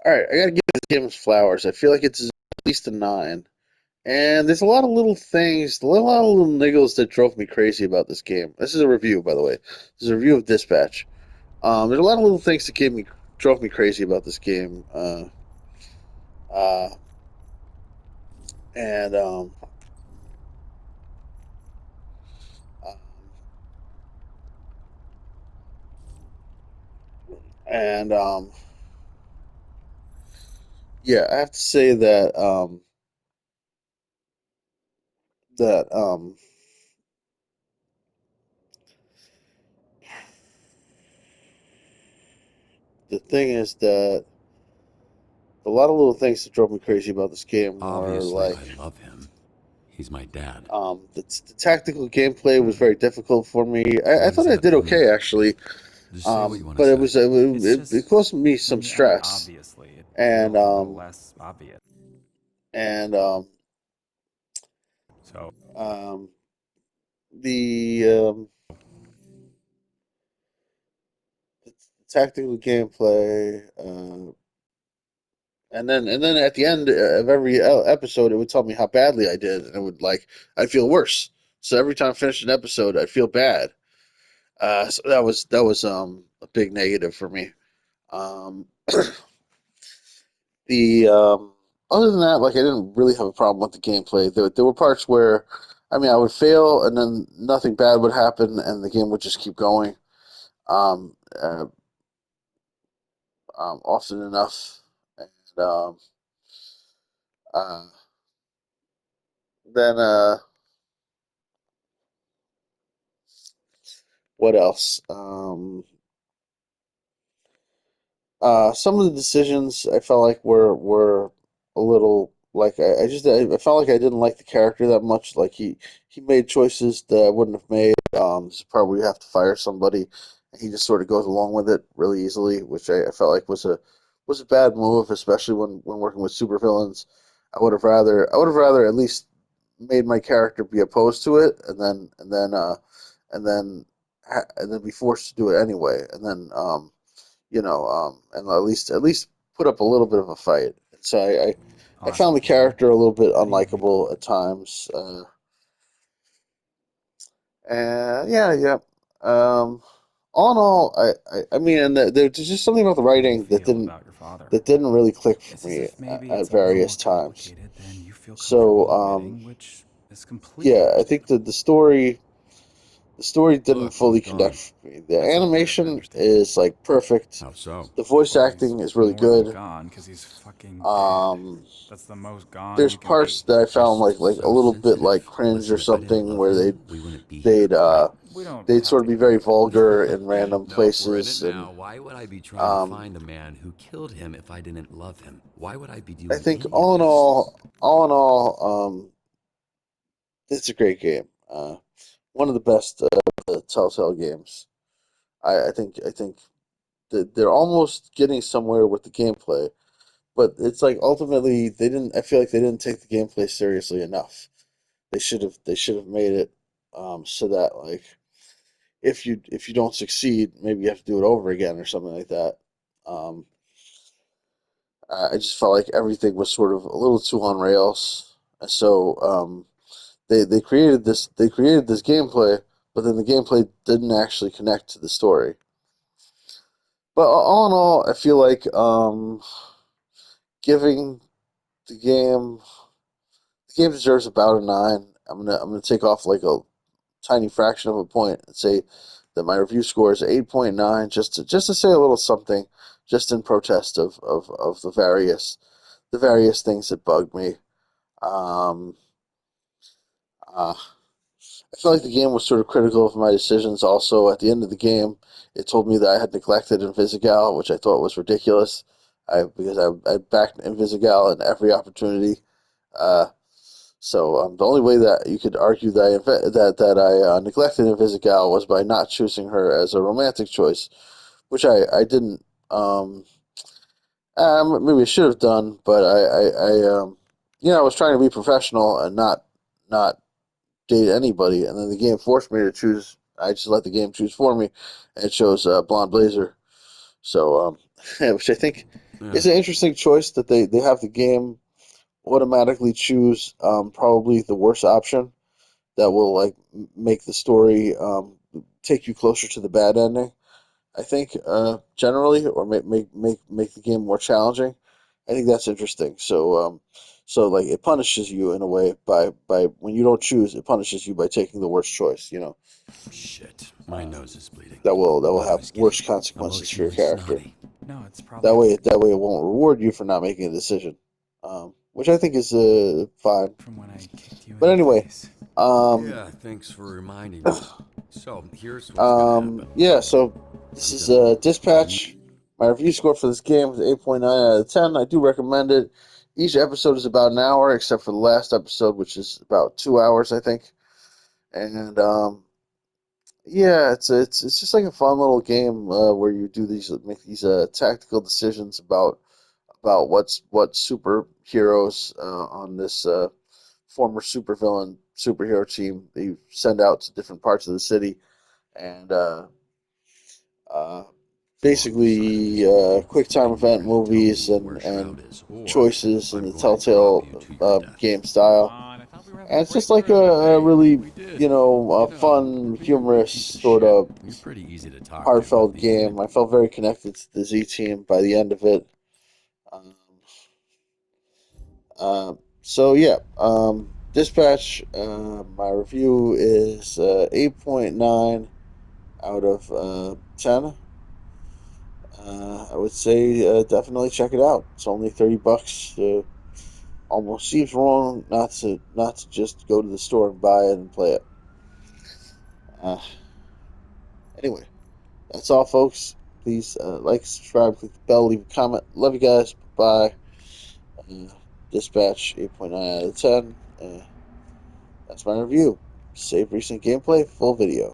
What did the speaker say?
All right, I gotta give this game its flowers. I feel like it's at least a 9. And there's a lot of little things, a lot of little niggles that drove me crazy about this game. This is a review, by the way. This is a review of Dispatch. There's a lot of little things that drove me crazy about this game. Uh, and um, and yeah, I have to say that that the thing is that a lot of little things that drove me crazy about this game were Obviously, I like love him. He's my dad. the tactical gameplay was very difficult for me. I What does thought I that did mean? okay actually, Just say what you want to but say. It's it just caused me when some you add stress, obviously, it and feels a little less obvious. and So, um, the the tactical gameplay, and then at the end of every episode, it would tell me how badly I did, and it would like I'd feel worse. So every time I finished an episode, I'd feel bad. So that was a big negative for me. Um, the Other than that, like I didn't really have a problem with the gameplay. There were parts where, I mean, I would fail, and then nothing bad would happen, and the game would just keep going. Um, uh, Often enough, and uh, then what else? Some of the decisions I felt like were a little like I felt like I didn't like the character that much. Like he made choices that I wouldn't have made. This is part where you have to fire somebody, and he just sort of goes along with it really easily, which I felt like was a bad move, especially when working with supervillains. I would have rather at least made my character be opposed to it, and then and then be forced to do it anyway, and then and at least put up a little bit of a fight. So I found the honestly, character a little bit how do you make unlikable at times. And yeah. Um, all in all, I mean, there's just something about the how do you writing feel about your father? that didn't really click for It's as me if maybe at it's a little various more times. complicated than you feel So comfortable admitting, which is completely yeah, I think understandable. that the story didn't Look, he's fully gone. connect with me. The That's okay, I animation understand. is like perfect. How so? The voice Well, he's acting is really more than good. gone because he's fucking dead. Um, That's the most gone there's you can parts be. that I found Just like a so little bit like sensitive. cringe or Listen, if I didn't something love where him, we wouldn't be here, they'd right? We don't they'd have sort to of be get very political. vulgar in random No, if we're in it places and now, why would I be trying to um find a man who killed him if I didn't love him? Why would I be I doing think any of this? all in all it's a great game. One of the best Telltale games. I think that they're almost getting somewhere with the gameplay, but it's like ultimately they didn't I feel like they didn't take the gameplay seriously enough. They should have made it so that like if you don't succeed, maybe you have to do it over again or something like that. Um, I just felt like everything was sort of a little too on rails, and so they created this gameplay, but then the gameplay didn't actually connect to the story. But all in all, I feel like giving the game the game deserves about a 9. I'm gonna take off like a tiny fraction of a point and say that my review score is 8.9 just to say a little something just in protest of the various things that bugged me. Um, uh, I felt like the game was sort of critical of my decisions. Also, at the end of the game, it told me that I had neglected Invisigal, which I thought was ridiculous. I backed Invisigal in every opportunity. Uh, the only way that you could argue that I neglected Invisigal was by not choosing her as a romantic choice, which I didn't. Maybe I should have done, but I was trying to be professional and not date anybody, and then the game forced me to choose. I just let the game choose for me, and it chose Blonde Blazer. So, which I think It's an interesting choice that they have the game automatically choose probably the worst option that will like make the story take you closer to the bad ending. I think generally, or make the game more challenging. I think that's interesting. So like it punishes you in a way by when you don't choose, it punishes you by taking the worst choice. You know, Shit, my nose is bleeding. that will I have was worse getting consequences for your emotionally character. snotty. No, it's That probably way, it won't reward you for not making a decision, which I think is fine. from when I kicked you But in the anyway, face. um, Yeah, thanks for reminding me. So here's what's gonna happen. yeah. So this I'm is gonna Dispatch. My review score for this game is 8.9 out of 10. I do recommend it. Each episode is about an hour, except for the last episode, which is about 2 hours, I think. And yeah, it's just like a fun little game where you do these make these tactical decisions about what superheroes on this former supervillain superhero team they send out to different parts of the city, and uh, basically quick time and you're event gonna tell movies me where and Shroud is, or choices in I'm the going to drop Telltale you to your death. game Come style. on, I thought we were having And a it's just great like tournament. a Hey, really, we did. You know, fun, we're being real humorous piece of sort shit. of You're pretty easy to talk to at heartfelt the end. game. I felt very connected to the Z team by the end of it. Um, so yeah, Dispatch. My review is 8.9 out of 10. I would say definitely check it out. It's only $30. Almost seems wrong not to just go to the store and buy it and play it. Uh, anyway, that's all, folks. Please like, subscribe, click the bell, leave a comment. Love you guys. Bye. Uh, Dispatch 8.9 out of 10. That's my review. Save recent gameplay, full video.